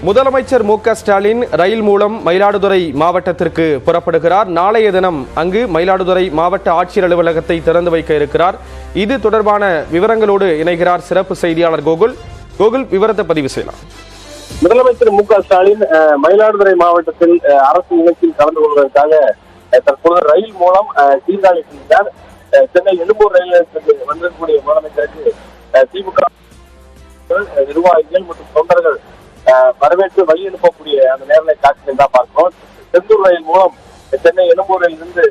முதலமைச்சர் மு.க.ஸ்டாலின் ரயில் மூலம் மயிலாடுதுறை மாவட்டத்திற்கு புறப்படுகிறார். நாளைய தினம் அங்கு மயிலாடுதுறை மாவட்ட ஆட்சியர் அலுவலகத்தை திறந்து வைக்க இருக்கிறார். இது தொடர்பான விவரங்களோடு இணைகிறார் சிறப்பு செய்தியாளர் கோகுல். கோகுல், விவரத்தை பதிவு செய்யலாம். முதலமைச்சர் மு.க.ஸ்டாலின் மயிலாடுதுறை மாவட்டத்தில் அரசு நிகழ்ச்சியில் கலந்து கொள்வதற்காக தற்போது ரயில் மூலம் சீர்காழி சென்றார். சென்னை எழும்பூர் ரயில் நிலையத்திற்கு வந்திருக்கக்கூடிய முதலமைச்சருக்கு திமுக நிர்வாகிகள் மற்றும் தொண்டர்கள் வரவேற்று வழி அனுப்பக்கூடிய அந்த நேரலை காட்சிகள் தான் பார்க்கிறோம். செந்தூர் ரயில் மூலம் சென்னை எழும்பூரில் இருந்து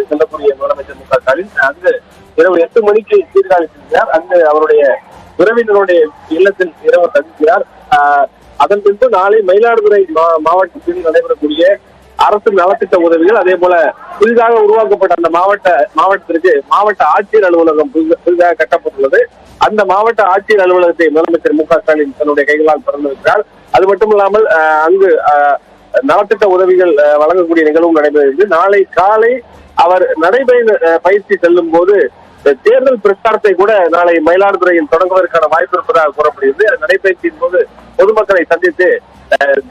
செல்லக்கூடிய முதலமைச்சர் மு.க.ஸ்டாலின் அங்கு இரவு 8 மணிக்கு சீர்காழி சென்றார். அங்கு அவருடைய உறவினருடைய இல்லத்தில் இரவு தங்குகிறார். அதன் பின்பு நாளை மயிலாடுதுறை மாவட்டத்தில் நடைபெறக்கூடிய அரசு நலத்திட்ட உதவிகள், அதே போல புதிதாக உருவாக்கப்பட்ட அந்த மாவட்டத்திற்கு மாவட்ட ஆட்சியர் அலுவலகம் புதிதாக கட்டப்பட்டுள்ளது. அந்த மாவட்ட ஆட்சியர் அலுவலகத்தை முதலமைச்சர் மு.க.ஸ்டாலின் தன்னுடைய கைகளால் திறந்திருக்கிறார். அது மட்டுமில்லாமல் அங்கு நலத்திட்ட உதவிகள் வழங்கக்கூடிய நிகழ்வும் நடைபெறுகிறது. நாளை காலை அவர் பயிற்சி செல்லும் போது தேர்தல் பிரச்சாரத்தை கூட நாளை மயிலாடுதுறையில் தொடங்குவதற்கான வாய்ப்பு இருப்பதாக கூறப்படுகிறது. நடைபயிற்சியின் போது பொதுமக்களை சந்தித்து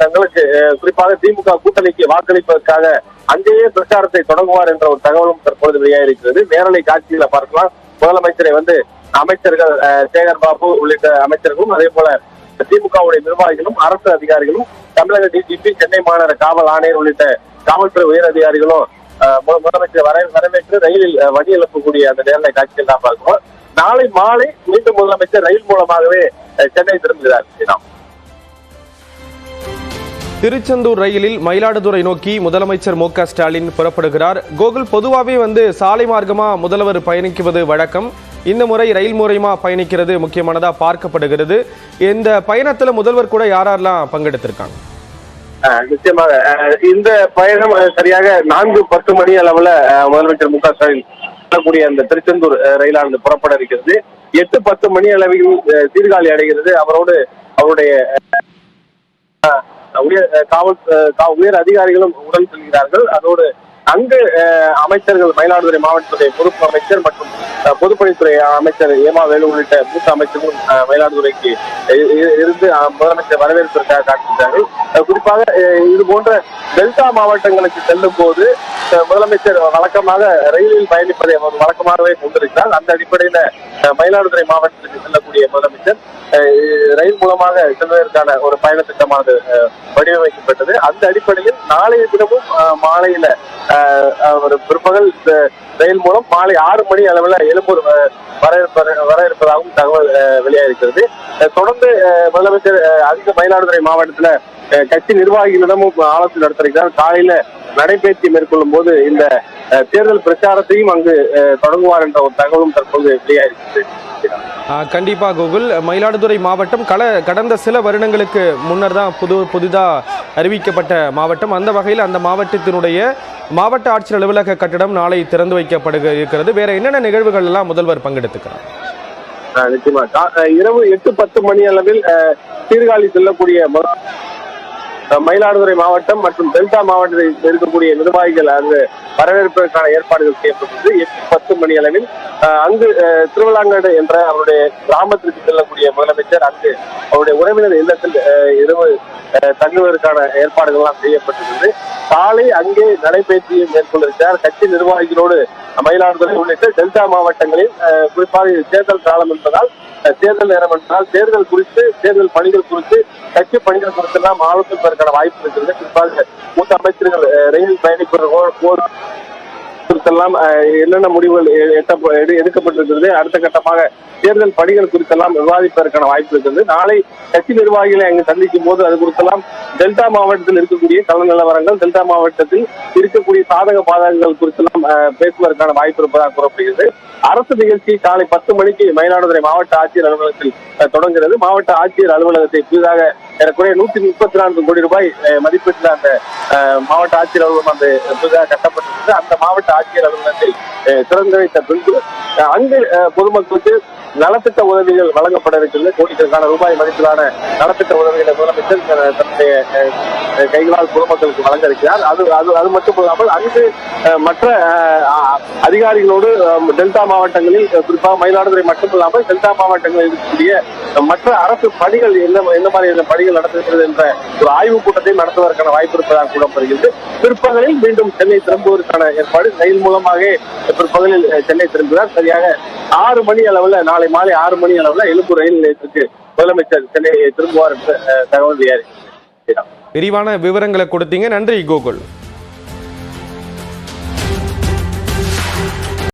தங்களுக்கு குறிப்பாக திமுக கூட்டணிக்கு வாக்களிப்பதற்காக அங்கேயே பிரச்சாரத்தை தொடங்குவார் என்ற ஒரு தகவலும் தற்பொழுது வெளியாகிருக்கிறது. நேரலை காட்சிகளை பார்க்கலாம். முதலமைச்சரை அமைச்சர்கள் சேகர் பாபு உள்ளிட்ட அமைச்சர்களும், அதே போல திமுகவுடைய நிர்வாகிகளும், அரசு அதிகாரிகளும், தமிழக டிஜிபி, சென்னை மாநகர காவல் ஆணையர் உள்ளிட்ட காவல்துறை உயர் அதிகாரிகளும் முதலமைச்சர் வரவேற்று ரயிலில் வழி எழுப்பக்கூடிய அந்த நேரலை காட்சிகள் தான் பார்க்கிறோம். நாளை மாலை மீண்டும் முதலமைச்சர் ரயில் மூலமாகவே சென்னை திரும்புகிறார். திருச்செந்தூர் ரயிலில் மயிலாடுதுறை நோக்கி முதலமைச்சர் மு.க.ஸ்டாலின் புறப்படுகிறார். கோகுல், பொதுவாகவே சாலை மார்க்கமா முதல்வர் பயணிக்குவது வழக்கம். இந்த முறை ரயில் மூலமா பயணிக்கிறது முக்கியமானதா பார்க்கப்படுகிறது. இந்த பயணத்துல முதல்வர் கூட யாரெல்லாம் பங்கெடுத்திருக்காங்க? நிச்சயமாக இந்த பயணம் சரியாக 4:10 மணி அளவுல முதலமைச்சர் மு.க.ஸ்டாலின் செல்லக்கூடிய அந்த திருச்செந்தூர் ரயிலானது புறப்பட இருக்கிறது. 8:10 மணி அளவில் சீர்காழி அடைகிறது. அவருடைய உயர் அதிகாரிகளும் உடன் செல்கிறார்கள். அதோடு அங்கு அமைச்சர்கள், மயிலாடுதுறை மாவட்டத்துடைய பொறுப்பு அமைச்சர் மற்றும் பொதுப்பணித்துறை அமைச்சர் ஏமா வேலு உள்ளிட்ட மூத்த அமைச்சர்களும் மயிலாடுதுறைக்கு இருந்து முதலமைச்சர் வரவேற்பதற்காக காட்டுகிறார்கள். குறிப்பாக இது போன்ற டெல்டா மாவட்டங்களுக்கு செல்லும் போது முதலமைச்சர் வழக்கமாக ரயிலில் பயணிப்பதை அவர் வழக்கமாகவே கொண்டிருக்கிறார். அந்த அடிப்படையில மயிலாடுதுறை மாவட்டத்திற்கு செல்லக்கூடிய முதலமைச்சர் ரயில் மூலமாக செல்வதற்கான ஒரு பயண திட்டமானது வடிவமைக்கப்பட்டது. அந்த அடிப்படையில் நாளைய தினமும் மாலையில ஒரு பிற்பகல் ரயில் மூலம் மாலை 6 மணி அளவில் எழும்பூர் வர இருப்பதாகவும் தகவல் வெளியாகிருக்கிறது. தொடர்ந்து முதலமைச்சர் அதிக மயிலாடுதுறை மாவட்டத்துல கட்சி நிர்வாகிகளிடமும் ஆலோசனை நடத்திருக்கிறார். காலையில நடைபயிற்சி மேற்கொள்ளும் போது இந்த தேர்தல் பிரச்சாரத்தையும் அங்கு தொடங்குவார் என்ற ஒரு தகவலும் தற்போது வெளியாகிருக்கிறது. கண்டிப்பா கோகுல், மயிலாடுதுறை மாவட்டம் கடந்த சில வருடங்களுக்கு முன்னர் தான் புதிதா அறிவிக்கப்பட்ட மாவட்டம். அந்த வகையில் அந்த மாவட்டத்தினுடைய மாவட்ட ஆட்சியர் அலுவலக கட்டிடம் நாளை திறந்து வைக்கப்படுக இருக்கிறது. வேற என்னென்ன நிகழ்வுகள் எல்லாம் முதல்வர் பங்கெடுத்துக்கிறார்? நிச்சயமா இரவு 8:10 மணி அளவில் சீர்காழி செல்லக்கூடிய மயிலாடுதுறை மாவட்டம் மற்றும் டெல்டா மாவட்டத்தில் இருக்கக்கூடிய நிர்வாகிகள் அங்கு வரவேற்பதற்கான ஏற்பாடுகள் செய்யப்பட்டது. 8:10 மணி அளவில் அங்கு திருவிழாங்காடு என்ற அவருடைய கிராமத்திற்கு செல்லக்கூடிய முதலமைச்சர் அங்கு அவருடைய உறவினர் இல்லத்தில் இரவு தங்குவதற்கான ஏற்பாடுகள் எல்லாம் செய்யப்பட்டிருந்தது. காலை அங்கே நடைபயிற்சியை மேற்கொண்டிருக்கிறார். கட்சி நிர்வாகிகளோடு மயிலாடுதுறை உள்ளிட்ட டெல்டா மாவட்டங்களில் குறிப்பாக தேர்தல் காலம் என்பதால், தேர்தல் நேரம் என்றால் தேர்தல் குறித்து, தேர்தல் பணிகள் குறித்து, கட்சி பணிகள் குறித்தெல்லாம் ஆலோசிப்பதற்கான வாய்ப்பு இருக்கிறது. குறிப்பாக மூத்த அமைச்சர்கள் ரயில் பயணிப்பதற்கெல்லாம் என்னென்ன முடிவுகள் எடுக்கப்பட்டிருக்கிறது, அடுத்த கட்டமாக தேர்தல் பணிகள் குறித்தெல்லாம் விவாதிப்பதற்கான வாய்ப்பு இருக்கிறது. நாளை கட்சி நிர்வாகிகளை அங்கு சந்திக்கும் போது அது குறித்தெல்லாம் டெல்டா மாவட்டத்தில் இருக்கக்கூடிய கள நிலவரங்கள், டெல்டா மாவட்டத்தில் இருக்கக்கூடிய சாதக பாதகங்கள் குறித்தெல்லாம் பேசுவதற்கான வாய்ப்பு இருப்பதாக கூறப்படுகிறது. அரசு நிகழ்ச்சி காலை 10 மணிக்கு மயிலாடுதுறை மாவட்ட ஆட்சியர் அலுவலகத்தில் தொடங்குகிறது. மாவட்ட ஆட்சியர் அலுவலகத்தை புதிதாக ஏறக்குறைய 134 கோடி ரூபாய் மதிப்பீட்டில் அந்த மாவட்ட ஆட்சியர் அலுவலகம் அந்த புதிதாக கட்டப்பட்டிருக்கிறது. அந்த மாவட்ட ஆட்சியர் அலுவலகத்தை திறந்து வைத்த பின்பு அங்கு பொதுமக்களுக்கு நலத்திட்ட உதவிகள் வழங்கப்பட இருக்கிறது. கோடிக்கணக்கான ரூபாய் மதிப்பிலான நலத்திட்ட உதவிகளை முதலமைச்சர் தன்னுடைய கைகளால் பொதுமக்களுக்கு வழங்க இருக்கிறார். அது மட்டும் இல்லாமல் அங்கு மற்ற அதிகாரிகளோடு டெல்டா மாவட்டங்களில் குறிப்பாக மயிலாடுதுறை மட்டுமில்லாமல் டெல்டா மாவட்டங்களில் இருக்கக்கூடிய மற்ற அரசு பணிகள் என்ன மாதிரியான பணிகள் நடத்துகிறது என்ற ஒரு ஆய்வுக் கூட்டத்தை நடத்துவதற்கான வாய்ப்பு இருப்பதாக கூறப்படுகிறது. பிற்பகலில் மீண்டும் சென்னை திரும்புவதற்கான ஏற்பாடு. ரயில் மூலமாக பிற்பகலில் சென்னை திரும்புகிறார். சரியாக 6 மணி அளவில், நாளை மாலை 6 மணி அளவில் எழும்பூர் ரயில் நிலையத்திற்கு முதலமைச்சர் சென்னை திரும்புவார் என்று தகவல் வெளியாகிறது. விரிவான விவரங்களை கொடுத்தீங்க. நன்றி கோகுல்.